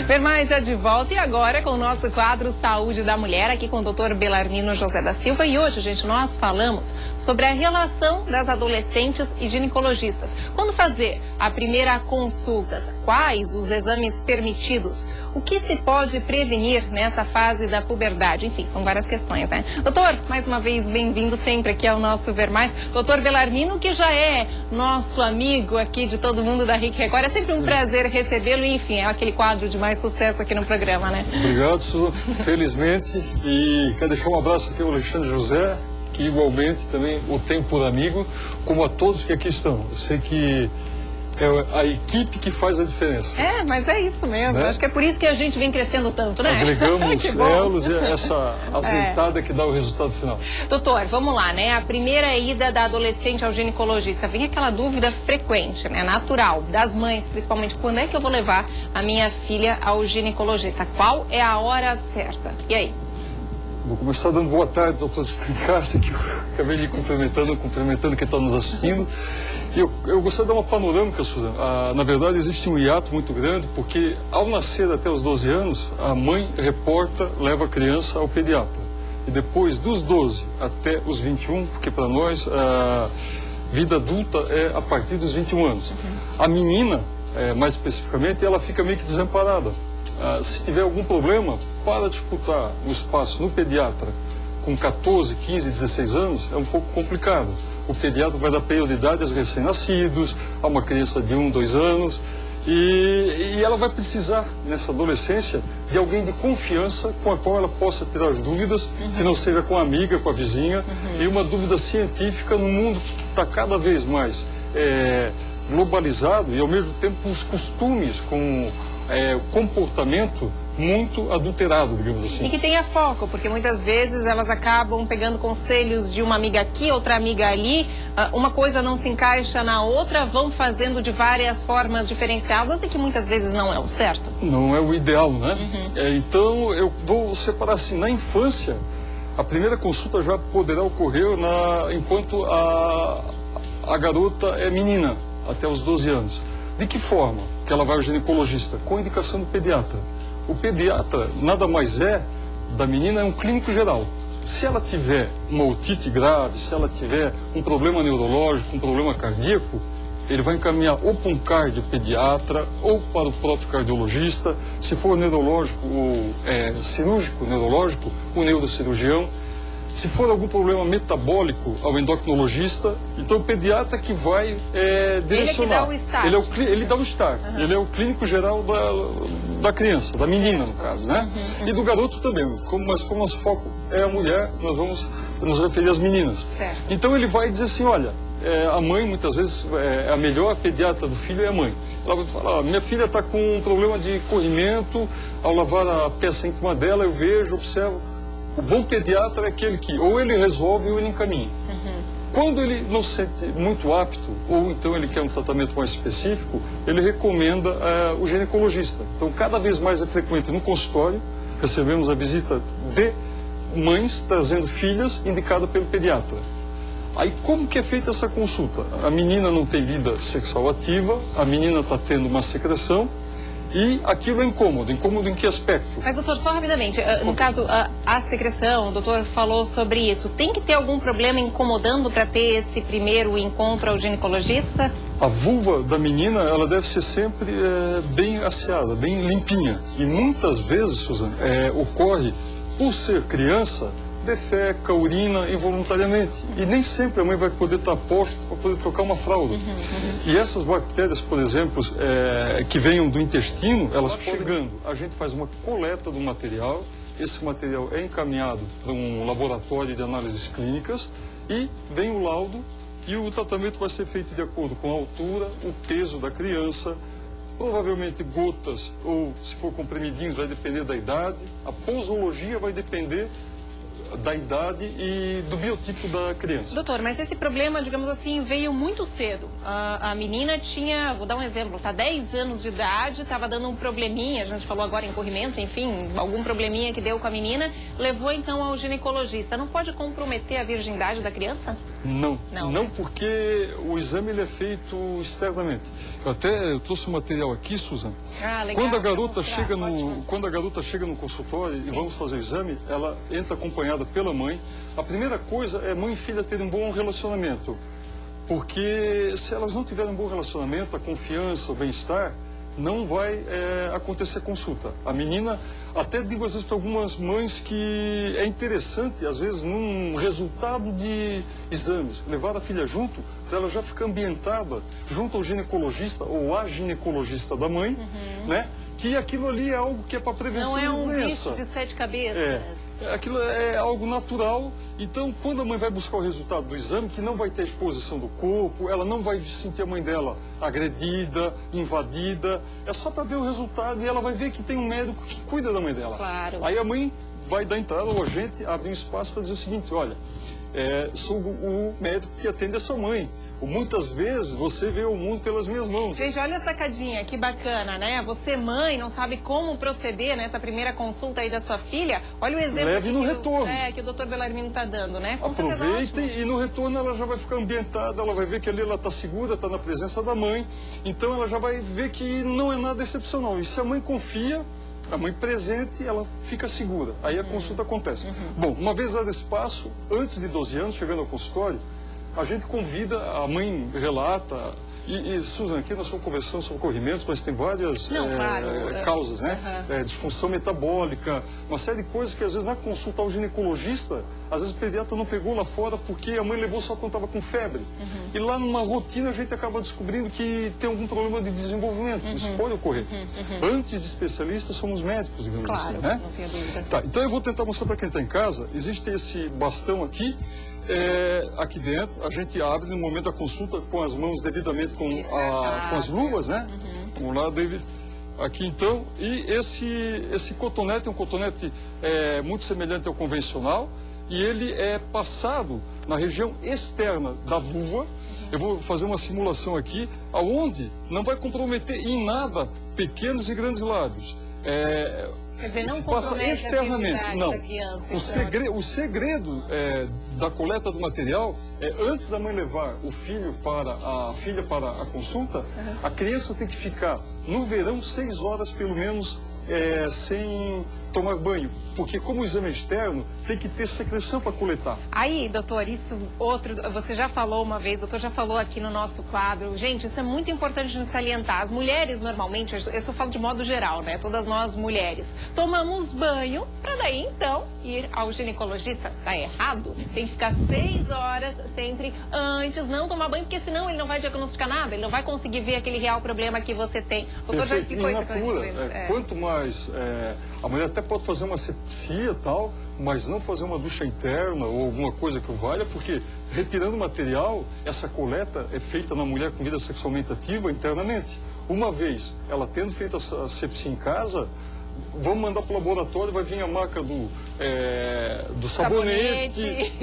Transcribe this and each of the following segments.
Vermais já de volta e agora com o nosso quadro Saúde da Mulher, aqui com o Dr. Belarmino José da Silva. E hoje, gente, nós falamos sobre a relação das adolescentes e ginecologistas. Quando fazer a primeira consulta, quais os exames permitidos? O que se pode prevenir nessa fase da puberdade? Enfim, são várias questões, né? Doutor, mais uma vez, bem-vindo sempre aqui ao nosso Vermais. Doutor Belarmino, que já é nosso amigo aqui de todo mundo da RIC Record. É sempre um prazer recebê-lo e, enfim, é aquele quadro de mais sucesso aqui no programa, né? Obrigado, Suzana. Felizmente. E quero deixar um abraço aqui ao Alexandre José, que igualmente também o tem por amigo, como a todos que aqui estão. Eu sei que é a equipe que faz a diferença. É, mas é isso mesmo. Né? Acho que é por isso que a gente vem crescendo tanto, né? Agregamos elos e essa azeitada que dá o resultado final. Doutor, vamos lá, né? A primeira ida da adolescente ao ginecologista. Vem aquela dúvida frequente, né? Natural, das mães, principalmente. Quando é que eu vou levar a minha filha ao ginecologista? Qual é a hora certa? E aí? Vou começar dando boa tarde, doutor Strincassi, que eu acabei de cumprimentando quem está nos assistindo. E eu gostaria de dar uma panorâmica, Suzana. Na verdade, existe um hiato muito grande, porque ao nascer até os 12 anos, a mãe reporta, leva a criança ao pediatra. E depois dos 12 até os 21, porque para nós a vida adulta é a partir dos 21 anos. A menina, mais especificamente, ela fica meio que desamparada. Se tiver algum problema, para disputar o espaço no pediatra com 14, 15, 16 anos, é um pouco complicado. O pediatra vai dar prioridade aos recém-nascidos, a uma criança de 1, 2 anos, e ela vai precisar, nessa adolescência, de alguém de confiança com a qual ela possa tirar as dúvidas, que não seja com a amiga, com a vizinha, e uma dúvida científica no mundo que está cada vez mais globalizado e, ao mesmo tempo, os costumes com comportamento muito adulterado, digamos assim. E que tenha foco, porque muitas vezes elas acabam pegando conselhos de uma amiga aqui, outra amiga ali, uma coisa não se encaixa na outra, vão fazendo de várias formas diferenciadas e que muitas vezes não é o certo. Não é o ideal, né? Então, eu vou separar assim, na infância, a primeira consulta já poderá ocorrer enquanto a garota é menina, até os 12 anos. De que forma que ela vai ao ginecologista? Com indicação do pediatra. O pediatra nada mais da menina, é um clínico geral. Se ela tiver uma otite grave, se ela tiver um problema neurológico, um problema cardíaco, ele vai encaminhar ou para um cardiopediatra ou para o próprio cardiologista. Se for neurológico ou cirúrgico neurológico, o neurocirurgião. Se for algum problema metabólico, ao endocrinologista, então o pediatra que vai direcionar. Ele é que dá o start. Ele dá o start. Ele é o clínico geral da criança, da menina, no caso, né? E do garoto também. Mas como nosso foco é a mulher, nós vamos nos referir às meninas. Certo. Então ele vai dizer assim, olha, a mãe, muitas vezes, a melhor pediatra do filho é a mãe. Ela vai falar, minha filha está com um problema de corrimento, ao lavar a peça íntima dela, eu vejo, observo. O bom pediatra é aquele que ou ele resolve ou ele encaminha. Quando ele não se sente muito apto, ou então ele quer um tratamento mais específico, ele recomenda o ginecologista. Então, cada vez mais é frequente no consultório, recebemos a visita de mães trazendo filhas indicadas pelo pediatra. Aí, como que é feita essa consulta? A menina não tem vida sexual ativa, a menina está tendo uma secreção, e aquilo é incômodo. Incômodo em que aspecto? Mas, doutor, só rapidamente, no caso, a secreção, o doutor falou sobre isso. Tem que ter algum problema incomodando para ter esse primeiro encontro ao ginecologista? A vulva da menina, ela deve ser sempre bem asseada, bem limpinha. E muitas vezes, Suzana, ocorre, por ser criança, defeca, urina involuntariamente. E nem sempre a mãe vai poder estar posta para poder trocar uma fralda. E essas bactérias, por exemplo, que venham do intestino, elas chegando. A gente faz uma coleta do material, esse material é encaminhado para um laboratório de análises clínicas e vem o laudo e o tratamento vai ser feito de acordo com a altura, o peso da criança, provavelmente gotas ou, se for comprimidinhos, vai depender da idade. A posologia vai depender da idade e do biotipo da criança. Doutor, mas esse problema, digamos assim, veio muito cedo. A menina tinha, vou dar um exemplo, tá 10 anos de idade, estava dando um probleminha, a gente falou agora em corrimento, enfim, algum probleminha que deu com a menina, levou então ao ginecologista. Não pode comprometer a virgindade da criança? Não, né? Porque o exame ele é feito externamente. Eu trouxe um material aqui, Suzana. Legal. Quando a garota chega no consultório e vamos fazer o exame, ela entra acompanhada pela mãe. A primeira coisa é mãe e filha terem um bom relacionamento. Porque se elas não tiverem um bom relacionamento, a confiança, o bem-estar, não vai acontecer consulta. A menina, até digo às vezes para algumas mães que é interessante, às vezes num resultado de exames, levar a filha junto, para ela já ficar ambientada junto ao ginecologista ou a ginecologista da mãe, né? Que aquilo ali é algo que é para prevenção de doença. Não é um bicho de 7 cabeças. Aquilo é algo natural. Então, quando a mãe vai buscar o resultado do exame, que não vai ter exposição do corpo, ela não vai sentir a mãe dela agredida, invadida. É só para ver o resultado e ela vai ver que tem um médico que cuida da mãe dela. Claro. Aí a mãe vai dar entrada ou a gente abre um espaço para dizer o seguinte, olha, sou o médico que atende a sua mãe. Muitas vezes você vê o mundo pelas minhas mãos. Gente, olha a sacadinha, que bacana, né? Você, mãe, não sabe como proceder nessa primeira consulta aí da sua filha. Olha o exemplo Leve no retorno. Que o doutor Belarmino está dando, né? Aproveitem e no retorno ela já vai ficar ambientada, ela vai ver que ali ela está segura, está na presença da mãe. Então ela já vai ver que não é nada excepcional. E se a mãe confia, a mãe presente, ela fica segura. Aí a consulta acontece. Bom, uma vez dado esse passo, antes de 12 anos, chegando ao consultório, a gente convida, a mãe relata, e Suzana, aqui nós estamos conversando sobre corrimentos, mas tem várias causas, né? Disfunção metabólica, uma série de coisas que às vezes na consulta ao ginecologista, às vezes o pediatra não pegou lá fora porque a mãe levou só quando estava com febre. E lá numa rotina a gente acaba descobrindo que tem algum problema de desenvolvimento, isso pode ocorrer. Antes de especialistas, somos médicos, digamos assim, né? Não tenho dúvida. Tá, então eu vou tentar mostrar para quem está em casa, existe esse bastão aqui, aqui dentro, a gente abre no momento da consulta com as mãos devidamente com as luvas, né? Vamos lá, David. Aqui então, e esse cotonete é um cotonete muito semelhante ao convencional e ele é passado na região externa da vulva. Eu vou fazer uma simulação aqui, aonde não vai comprometer em nada pequenos e grandes lábios. Quer dizer, não se passa externamente. Não. Criança, o segredo da coleta do material é antes da mãe levar o filho a filha para a consulta, a criança tem que ficar no verão 6 horas pelo menos sem tomar banho, porque como o exame é externo, tem que ter secreção para coletar. Aí, doutor, você já falou uma vez, o doutor já falou aqui no nosso quadro, gente, isso é muito importante de salientar. As mulheres, normalmente, isso eu falo de modo geral, né? Todas nós mulheres, tomamos banho para daí, então, ir ao ginecologista. Tá errado? Tem que ficar 6 horas sempre antes, não tomar banho, porque senão ele não vai diagnosticar nada, ele não vai conseguir ver aquele real problema que você tem. O doutor já explicou isso pra gente. Quanto mais... a mulher até pode fazer uma asepsia e tal, mas não fazer uma ducha interna ou alguma coisa que o valha, porque retirando o material, essa coleta é feita na mulher com vida sexualmente ativa internamente. Uma vez ela tendo feito a asepsia em casa, vamos mandar para o laboratório, vai vir a marca do sabonete,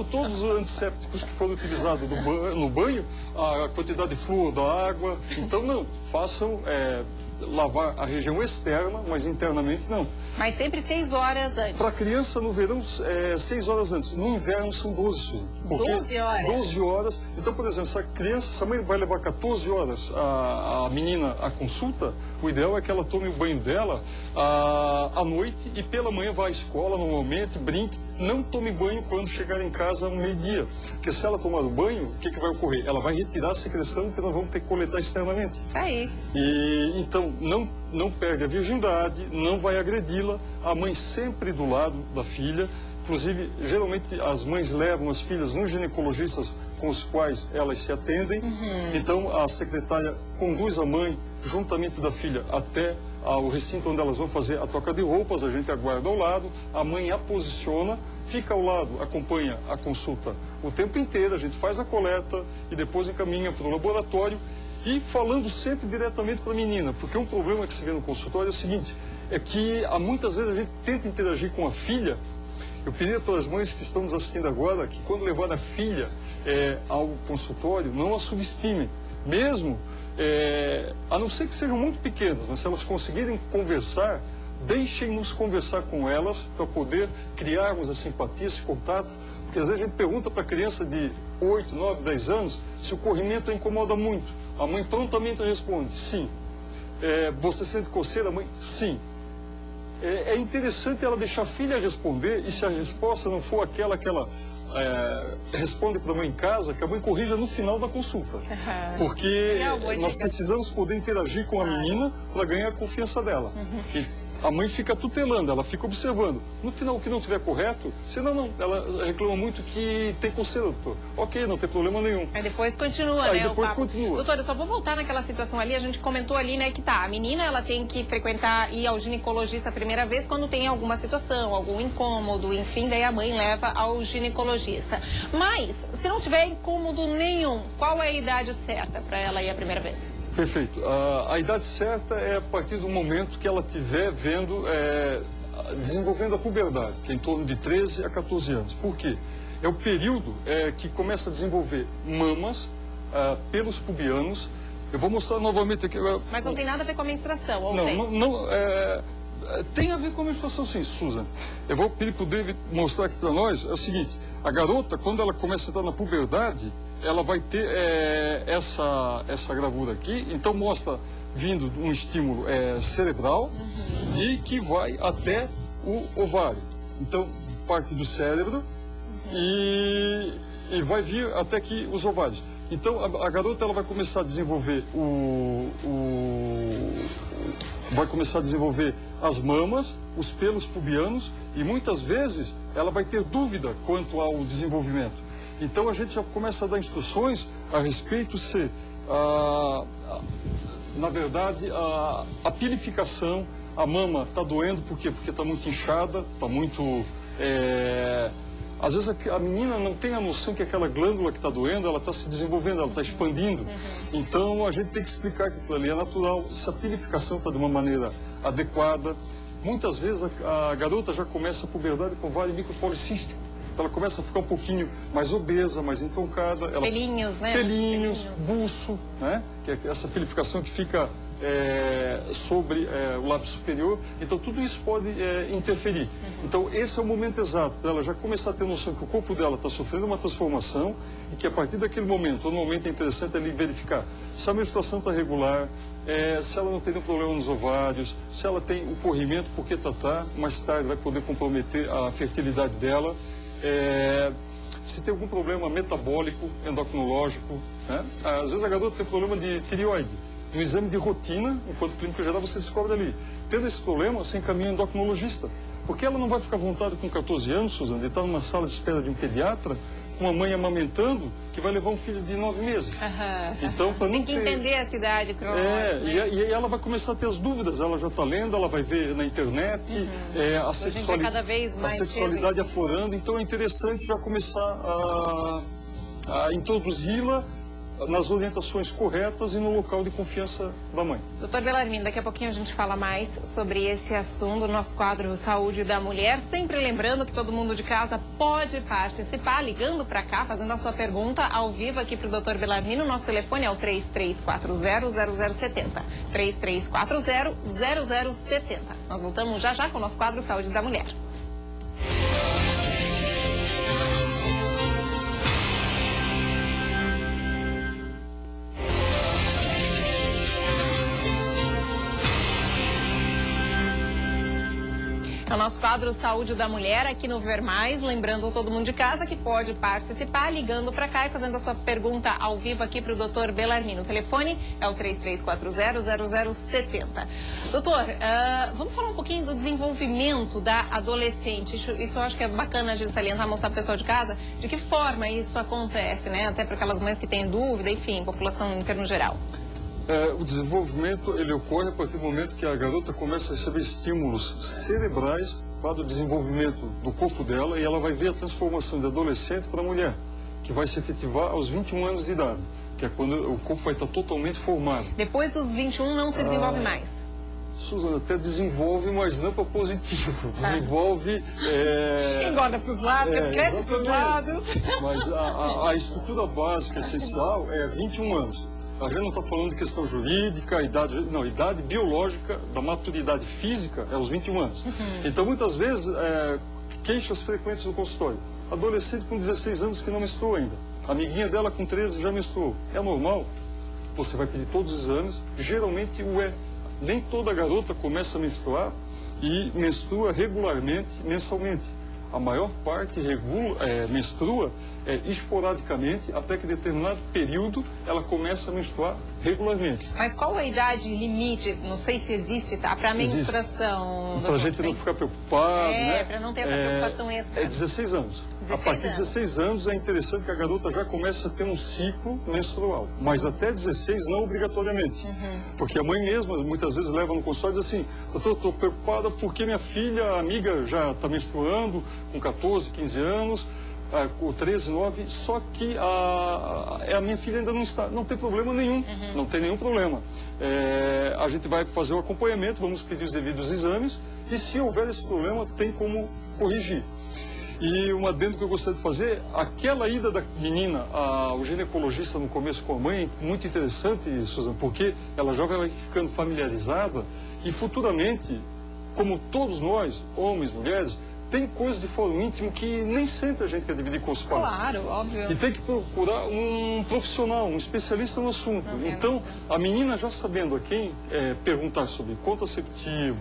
todos os antissépticos que foram utilizados no banho, a quantidade de flúor da água. Então não, façam... lavar a região externa, mas internamente não. Mas sempre 6 horas antes. Para criança, no verão, 6 horas antes. No inverno, são 12. 12 horas? 12 horas. Então, por exemplo, se a mãe vai levar 14 horas a menina à consulta, o ideal é que ela tome o banho dela à noite e pela manhã vá à escola, normalmente, brinque. Não tome banho quando chegar em casa ao meio-dia. Porque se ela tomar o banho, o que vai ocorrer? Ela vai retirar a secreção que nós vamos ter que coletar externamente. Tá aí. E então, não perde a virgindade, não vai agredi-la. A mãe sempre do lado da filha. Inclusive, geralmente as mães levam as filhas nos ginecologistas com os quais elas se atendem. Então, a secretária conduz a mãe, juntamente da filha, até o recinto onde elas vão fazer a troca de roupas. A gente aguarda ao lado, a mãe a posiciona, fica ao lado, acompanha a consulta o tempo inteiro, a gente faz a coleta e depois encaminha para o laboratório. E falando sempre diretamente para a menina, porque um problema que se vê no consultório é o seguinte, é que muitas vezes a gente tenta interagir com a filha. Eu pedi para as mães que estão nos assistindo agora que quando levar a filha ao consultório, não a subestimem. Mesmo, a não ser que sejam muito pequenas, mas se elas conseguirem conversar, deixem-nos conversar com elas para poder criarmos a simpatia, esse contato, Porque às vezes a gente pergunta para a criança de 8, 9, 10 anos se o corrimento a incomoda muito. A mãe prontamente responde, sim. Você sente coceira, mãe? Sim. É interessante ela deixar a filha responder, e se a resposta não for aquela que ela responde para a mãe em casa, que a mãe corrija no final da consulta. Porque nós precisamos poder interagir com a menina para ganhar a confiança dela. E a mãe fica tutelando, ela fica observando. No final, o que não estiver correto, você não, ela reclama muito que tem coceira, doutor. Ok, não tem problema nenhum. Aí depois continua, né? Aí depois continua. Doutor, eu só vou voltar naquela situação ali, a gente comentou ali, né, que a menina, ela tem que frequentar, ir ao ginecologista a primeira vez quando tem alguma situação, algum incômodo, enfim, daí a mãe leva ao ginecologista. Mas, se não tiver incômodo nenhum, qual é a idade certa para ela ir a primeira vez? Perfeito. A idade certa é a partir do momento que ela estiver desenvolvendo a puberdade, que é em torno de 13 a 14 anos. Por quê? É o período que começa a desenvolver mamas, pelos pubianos. Eu vou mostrar novamente aqui. Mas não tem nada a ver com a menstruação, ou não, tem? Tem a ver com a menstruação, sim, Susan. Eu vou pedir para o David mostrar aqui para nós. É o seguinte, a garota, quando ela começa a entrar na puberdade, ela vai ter essa gravura aqui, então mostra vindo um estímulo cerebral e que vai até o ovário. Então, parte do cérebro e vai vir até aqui os ovários. Então, a garota ela vai começar a desenvolver vai começar a desenvolver as mamas, os pelos pubianos e muitas vezes ela vai ter dúvida quanto ao desenvolvimento. Então a gente já começa a dar instruções a respeito se, na verdade, a pilificação, a mama está doendo, por quê? Porque está muito inchada, está muito... Às vezes a menina não tem a noção que aquela glândula que está doendo, ela está se desenvolvendo, ela está expandindo. Então a gente tem que explicar que aquilo ali é natural, se a pilificação está de uma maneira adequada. Muitas vezes a garota já começa a puberdade com ovário micropolicístico. Ela começa a ficar um pouquinho mais obesa, mais entroncada. Pelinhos, né? Pelinhos, buço, né? Que é essa pilificação que fica sobre o lábio superior. Então, tudo isso pode interferir. Então, esse é o momento exato para ela já começar a ter noção que o corpo dela está sofrendo uma transformação e que a partir daquele momento, normalmente é interessante ali verificar se a menstruação está regular, se ela não tem nenhum problema nos ovários, se ela tem o corrimento, porque mais tarde vai poder comprometer a fertilidade dela. Se tem algum problema metabólico, endocrinológico, né? Às vezes a garota tem problema de tireoide. No exame de rotina, enquanto clínico geral, você descobre ali. Tendo esse problema, você encaminha endocrinologista. Porque ela não vai ficar à vontade com 14 anos, Suzana, de estar numa sala de espera de um pediatra, com uma mãe amamentando, que vai levar um filho de 9 meses. Então, tem que entender a cidade cronológica. E aí ela vai começar a ter as dúvidas, ela já está lendo, ela vai ver na internet, a sexualidade aflorando, então é interessante já começar a introduzi-la nas orientações corretas e no local de confiança da mãe. Doutor Belarmino, daqui a pouquinho a gente fala mais sobre esse assunto, o nosso quadro Saúde da Mulher. Sempre lembrando que todo mundo de casa pode participar, ligando para cá, fazendo a sua pergunta ao vivo aqui para o doutor Belarmino. Nosso telefone é o 3340-0070. 3340-0070. Nós voltamos já já com o nosso quadro Saúde da Mulher. É o nosso quadro Saúde da Mulher aqui no Ver Mais, lembrando todo mundo de casa que pode participar ligando para cá e fazendo a sua pergunta ao vivo aqui para o doutor Belarmino. O telefone é o 3340-0070. Doutor, vamos falar um pouquinho do desenvolvimento da adolescente. Isso eu acho que é bacana a gente salientar, mostrar para o pessoal de casa de que forma isso acontece, né? Até para aquelas mães que têm dúvida, enfim, população em termos geral. O desenvolvimento ele ocorre a partir do momento que a garota começa a receber estímulos cerebrais para o desenvolvimento do corpo dela e ela vai ver a transformação de adolescente para mulher, que vai se efetivar aos 21 anos de idade, que é quando o corpo vai estar totalmente formado. Depois dos 21 não se desenvolve mais? Suzana, até desenvolve, mas não para positivo. Desenvolve... engorda para os lados, cresce para os lados. Mas a estrutura básica, essencial, é 21 anos. A gente não está falando de questão jurídica, idade biológica da maturidade física é aos 21 anos. Então, muitas vezes, queixas frequentes no consultório. adolescente com 16 anos que não menstruou ainda. A amiguinha dela com 13 já menstruou. É normal? Você vai pedir todos os exames, geralmente o é. Nem toda garota começa a menstruar e menstrua regularmente, mensalmente. A maior parte menstrua esporadicamente, até que em determinado período ela começa a menstruar regularmente. Mas qual a idade limite, não sei se existe, tá? Para menstruação? Para a gente não ficar preocupado, né? Para não ter essa preocupação extra. É 16 anos. A partir de 16 anos é interessante que a garota já comece a ter um ciclo menstrual. Mas até 16 não obrigatoriamente. Porque a mãe mesma muitas vezes leva no consultório e diz assim, doutor, estou preocupada porque minha filha, amiga, já está menstruando com 14, 15 anos, com 13, 9, só que a minha filha ainda não está. Não tem problema nenhum, não tem nenhum problema. A gente vai fazer o acompanhamento, vamos pedir os devidos exames e se houver esse problema, tem como corrigir. E um adendo que eu gostaria de fazer, aquela ida da menina ao ginecologista no começo com a mãe, muito interessante, Suzana, porque ela já vai ficando familiarizada e futuramente, como todos nós, homens, mulheres, tem coisas de fórum íntimo que nem sempre a gente quer dividir com os pais. Claro, óbvio. E tem que procurar um profissional, um especialista no assunto. Então, a menina já sabendo a quem perguntar sobre contraceptivo,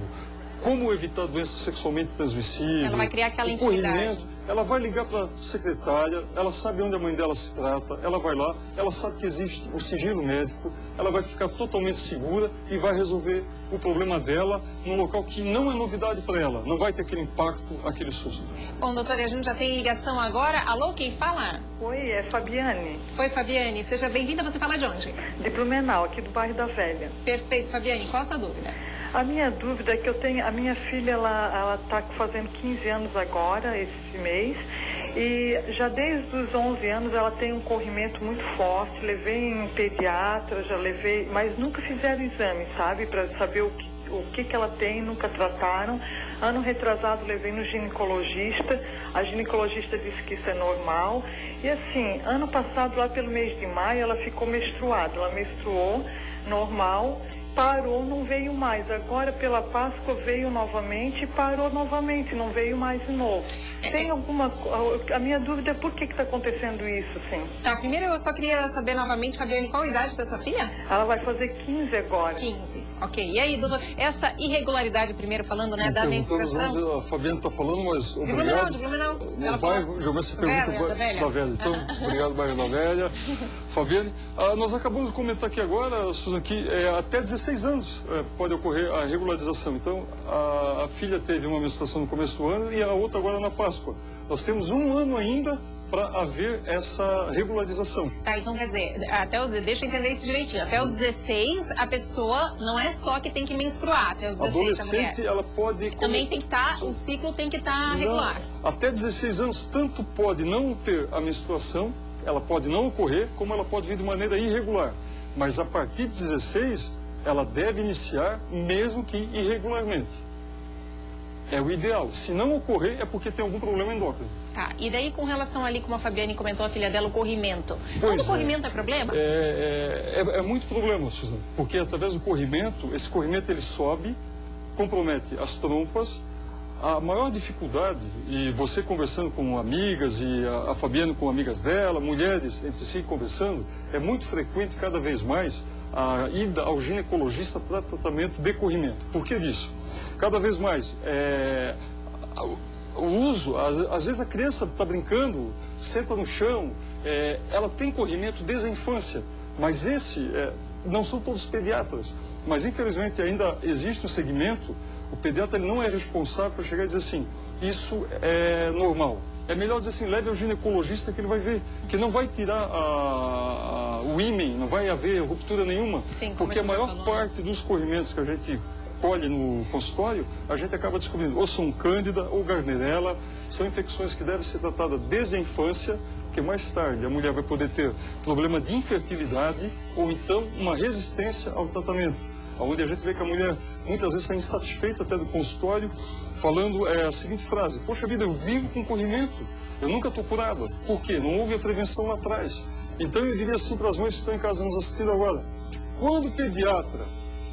como evitar doença sexualmente transmissível, ela vai criar aquela intimidade. Ela vai ligar para a secretária, ela sabe onde a mãe dela se trata, ela vai lá, ela sabe que existe o sigilo médico, ela vai ficar totalmente segura e vai resolver o problema dela num local que não é novidade para ela, não vai ter aquele impacto, aquele susto. Bom, doutora, a gente já tem ligação agora. Alô, quem fala? Oi, é Fabiane. Oi, Fabiane, seja bem-vinda. Você fala de onde? De Blumenau, aqui do bairro da Velha. Perfeito, Fabiane, qual a sua dúvida? A minha dúvida é que eu tenho, a minha filha, ela está fazendo 15 anos agora, esse mês, e já desde os 11 anos ela tem um corrimento muito forte. Levei em pediatra, já levei, mas nunca fizeram exame, sabe, para saber o que ela tem, nunca trataram. Ano retrasado levei no ginecologista, a ginecologista disse que isso é normal. E assim, ano passado, lá pelo mês de maio, ela ficou menstruada, ela menstruou normal, parou, não veio mais. Agora, pela Páscoa, veio novamente e parou novamente, não veio mais de novo. Tem alguma... A minha dúvida é por que está acontecendo isso, assim? Tá, primeiro eu só queria saber novamente, Fabiane, qual a idade da sua filha? Ela vai fazer 15 agora. 15, ok. E aí, doutor, essa irregularidade, primeiro falando, né, da menstruação... A Fabiane está falando, mas obrigado. De Blumenau. Ela vai, você pergunta da Velha. da Velha. Então, obrigado, bairro da Velha. Fabiane, nós acabamos de comentar aqui agora, Suzana, que até 16 anos pode ocorrer a regularização. Então, a filha teve uma menstruação no começo do ano e a outra agora na Páscoa. Nós temos um ano ainda para haver essa regularização. Tá, então quer dizer, deixa eu entender isso direitinho. Até os 16, a pessoa não é só que tem que menstruar. Até os 16, adolescente, ela pode... Também tem que estar, o ciclo tem que estar regular. Até 16 anos, tanto pode não ter a menstruação, ela pode não ocorrer, como ela pode vir de maneira irregular. Mas a partir de 16, ela deve iniciar, mesmo que irregularmente. É o ideal. Se não ocorrer, é porque tem algum problema endócrino. Tá, e daí com relação ali, como a Fabiane comentou, a filha dela, o corrimento. Todo corrimento é problema? É muito problema, Suzana. Porque através do corrimento, esse corrimento ele sobe, compromete as trompas. A maior dificuldade, e você conversando com amigas, e a Fabiane com amigas dela, mulheres entre si conversando, é muito frequente cada vez mais a ida ao ginecologista para tratamento de corrimento. Por que disso? Cada vez mais, o uso, às vezes a criança está brincando, senta no chão, ela tem corrimento desde a infância, mas não são todos pediatras, mas infelizmente ainda existe um segmento, o pediatra ele não é responsável para chegar e dizer assim, isso é normal. É melhor dizer assim, leve ao ginecologista que ele vai ver, que não vai tirar o ímen, não vai haver ruptura nenhuma, sim, porque a maior parte dos corrimentos que a gente colhe no consultório, a gente acaba descobrindo ou são cândida ou gardnerella, são infecções que devem ser tratadas desde a infância, porque mais tarde a mulher vai poder ter problema de infertilidade ou então uma resistência ao tratamento, onde a gente vê que a mulher muitas vezes está insatisfeita até do consultório, falando a seguinte frase, poxa vida, eu vivo com corrimento, eu nunca estou curada, por quê? Não houve a prevenção lá atrás. Então eu diria assim para as mães que estão em casa nos assistindo agora, quando o pediatra,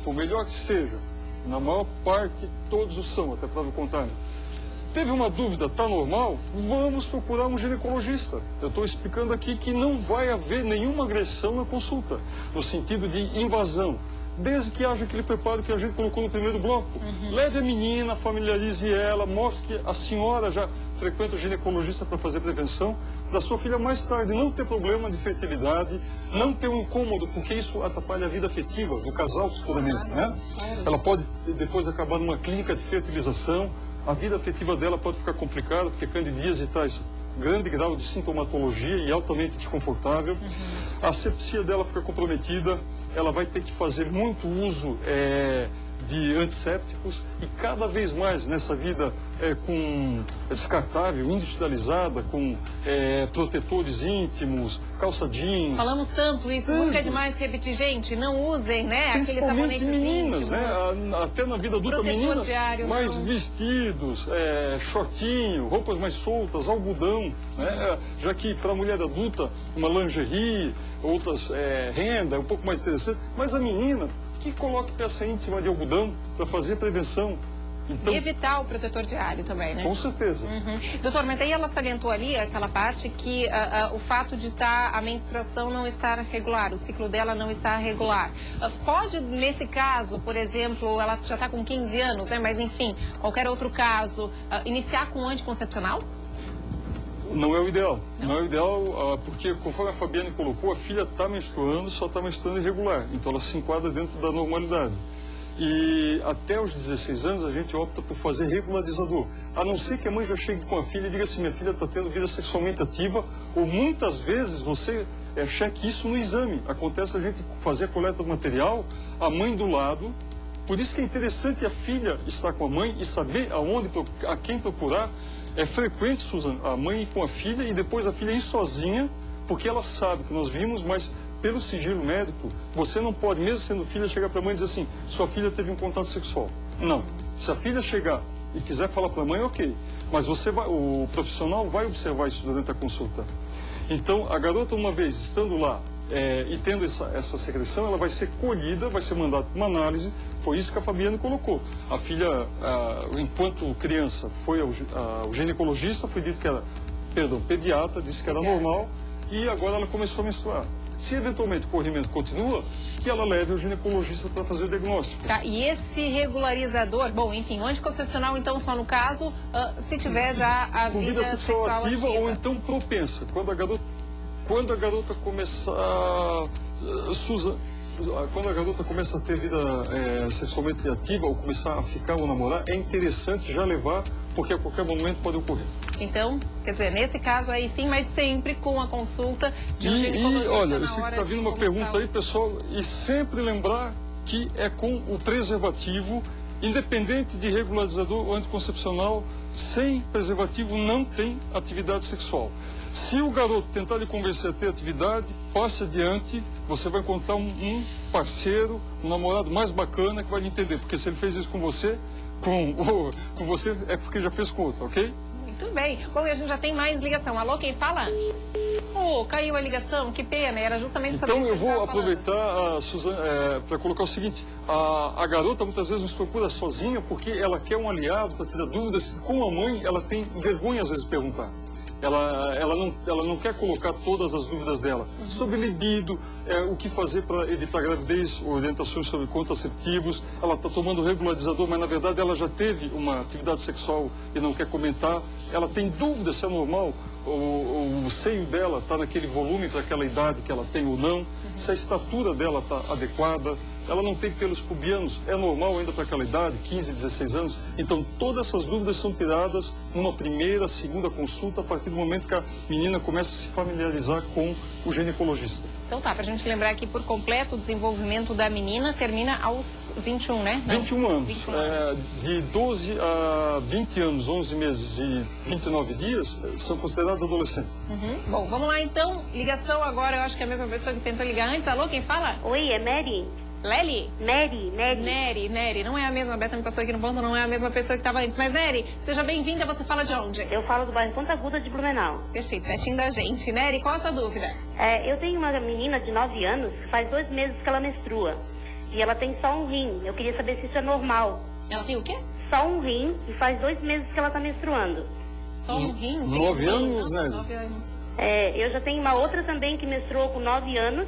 por melhor que seja, na maior parte todos o são, até prova o contrário, Teve uma dúvida, está normal? Vamos procurar um ginecologista. Eu estou explicando aqui que não vai haver nenhuma agressão na consulta, no sentido de invasão, desde que haja aquele preparo que a gente colocou no primeiro bloco. Leve a menina, familiarize ela, mostre que a senhora já frequenta o ginecologista para fazer prevenção, da sua filha mais tarde não ter problema de fertilidade, não ter um incômodo, porque isso atrapalha a vida afetiva do casal futuramente, né? Ela pode depois acabar numa clínica de fertilização, a vida afetiva dela pode ficar complicada, porque candidíase traz grande grau de sintomatologia e altamente desconfortável. A asepsia dela fica comprometida, ela vai ter que fazer muito uso de antissépticos e cada vez mais nessa vida com descartável, industrializada, com protetores íntimos, calça jeans. Falamos tanto isso, nunca é demais repetir, gente, não usem, né, aqueles sabonetes meninas, íntimos. né, até na vida adulta, Protetor meninas, diário, mais não. Vestidos, shortinho, roupas mais soltas, algodão, né, já que para a mulher adulta, uma lingerie, outras renda, é um pouco mais interessante, mas a menina que coloque peça íntima de algodão para fazer prevenção. Então, e evitar o protetor diário também, né? Com certeza. Doutor, mas aí ela salientou ali, aquela parte, que o fato de a menstruação não estar regular, o ciclo dela não estar regular. Pode, nesse caso, por exemplo, ela já está com 15 anos, né? Mas, enfim, qualquer outro caso, iniciar com anticoncepcional? Não é o ideal. Não é o ideal, porque, conforme a Fabiane colocou, a filha está menstruando, só está menstruando irregular. Então, ela se enquadra dentro da normalidade. E até os 16 anos, a gente opta por fazer regularizador. A não ser que a mãe já chegue com a filha e diga assim, minha filha está tendo vida sexualmente ativa, ou muitas vezes você cheque isso no exame. Acontece a gente fazer a coleta do material, a mãe do lado. Por isso que é interessante a filha estar com a mãe e saber a quem procurar. É frequente, Suzana, a mãe ir com a filha e depois a filha ir sozinha, porque ela sabe que nós vimos, mas pelo sigilo médico, você não pode, mesmo sendo filha, chegar para a mãe e dizer assim, sua filha teve um contato sexual. Não. Se a filha chegar e quiser falar para a mãe, ok. Mas o profissional vai observar isso durante a consulta. Então, a garota, uma vez estando lá e tendo essa secreção, ela vai ser colhida, vai ser mandada para uma análise. Foi isso que a Fabiane colocou. A filha, enquanto criança, foi ao ginecologista, foi dito que era, pediatra, disse que era normal, e agora ela começou a menstruar. Se eventualmente o corrimento continua, que ela leve ao ginecologista para fazer o diagnóstico. Tá, e esse regularizador, bom, enfim, o anticoncepcional, então, só no caso, se tiver já a vida sexual ativa. Ou então propensa. Quando a garota começar... Quando a garota começa a ter vida sexualmente ativa ou começar a ficar ou namorar, é interessante já levar, porque a qualquer momento pode ocorrer. Então, quer dizer, nesse caso aí sim, mas sempre com a consulta de um ginecologista. E olha, está vindo uma pergunta aí, pessoal, e sempre lembrar que é com o preservativo, independente de regularizador ou anticoncepcional, sem preservativo não tem atividade sexual. Se o garoto tentar lhe convencer a ter atividade, passe adiante, você vai encontrar um parceiro, um namorado mais bacana que vai lhe entender. Porque se ele fez isso com você, com você é porque já fez com outro, ok? Muito bem. Bom, e a gente já tem mais ligação. Alô, quem fala? Caiu a ligação, que pena, era justamente sobre isso. Então eu vou aproveitar, Suzana, para colocar o seguinte, a garota muitas vezes nos procura sozinha porque ela quer um aliado para tirar dúvidas. Com a mãe, ela tem vergonha às vezes de perguntar. Ela não quer colocar todas as dúvidas dela sobre libido, o que fazer para evitar gravidez, orientações sobre contraceptivos. Ela está tomando regularizador, mas na verdade ela já teve uma atividade sexual e não quer comentar. Ela tem dúvida se é normal o seio dela está naquele volume para aquela idade que ela tem ou não, se a estatura dela está adequada. Ela não tem pelos pubianos, é normal ainda para aquela idade, 15, 16 anos. Então, todas essas dúvidas são tiradas numa primeira, segunda consulta, a partir do momento que a menina começa a se familiarizar com o ginecologista. Então tá, para a gente lembrar aqui por completo, o desenvolvimento da menina termina aos 21, né? Não, 21 anos. 21 anos. De 12 a 20 anos, 11 meses e 29 dias, são considerados adolescentes. Bom, vamos lá então. Ligação agora, eu acho que é a mesma pessoa que tentou ligar antes. Alô, quem fala? Oi, é Mary. Lely? Nery. Não é a mesma, a Beta me passou aqui no ponto, não é a mesma pessoa que estava antes. Mas, Nery, seja bem-vinda, você fala de onde? Eu falo do bairro Ponta Aguda de Blumenau. Perfeito, pertinho da gente. Nery, qual a sua dúvida? Eu tenho uma menina de 9 anos, que faz 2 meses que ela menstrua. E ela tem só um rim. Eu queria saber se isso é normal. Ela tem o quê? só um rim e faz 2 meses que ela está menstruando. Só um rim? 9 anos, né? 9 anos. Eu já tenho uma outra também que menstruou com 9 anos,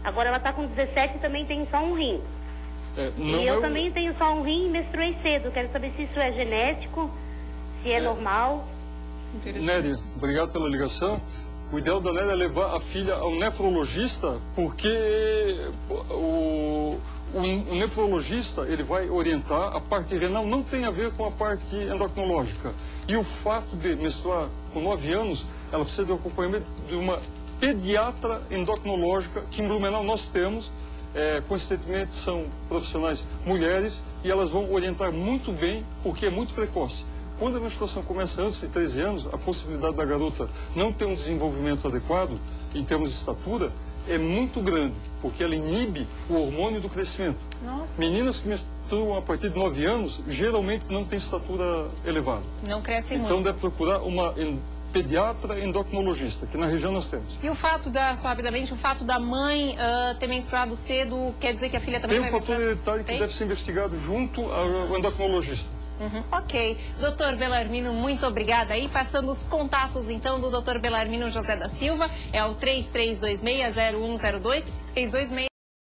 agora ela está com 17 e também tem só um rim. E eu também tenho só um rim e menstruei cedo. Quero saber se isso é genético, se é normal. Nery, obrigado pela ligação. O ideal da Nery é levar a filha ao nefrologista, porque o nefrologista ele vai orientar. A parte renal não tem a ver com a parte endocrinológica. E o fato de menstruar com 9 anos, ela precisa de um acompanhamento de uma pediatra endocrinológica, que em Blumenau nós temos. Coincidentemente são profissionais mulheres e elas vão orientar muito bem, porque é muito precoce. Quando a menstruação começa antes de 13 anos, a possibilidade da garota não ter um desenvolvimento adequado, em termos de estatura, é muito grande, porque ela inibe o hormônio do crescimento. Nossa. Meninas que menstruam a partir de 9 anos, geralmente não têm estatura elevada. Não crescem muito. Então deve procurar uma pediatra endocrinologista, que na região nós temos. E o fato só rapidamente, o fato da mãe ter menstruado cedo, quer dizer que a filha também vai menstruar? Tem um fator hereditário que deve ser investigado junto ao endocrinologista. Ok. Doutor Belarmino, muito obrigada aí. Passando os contatos, então, do doutor Belarmino José da Silva. É o 3326-0102, 326...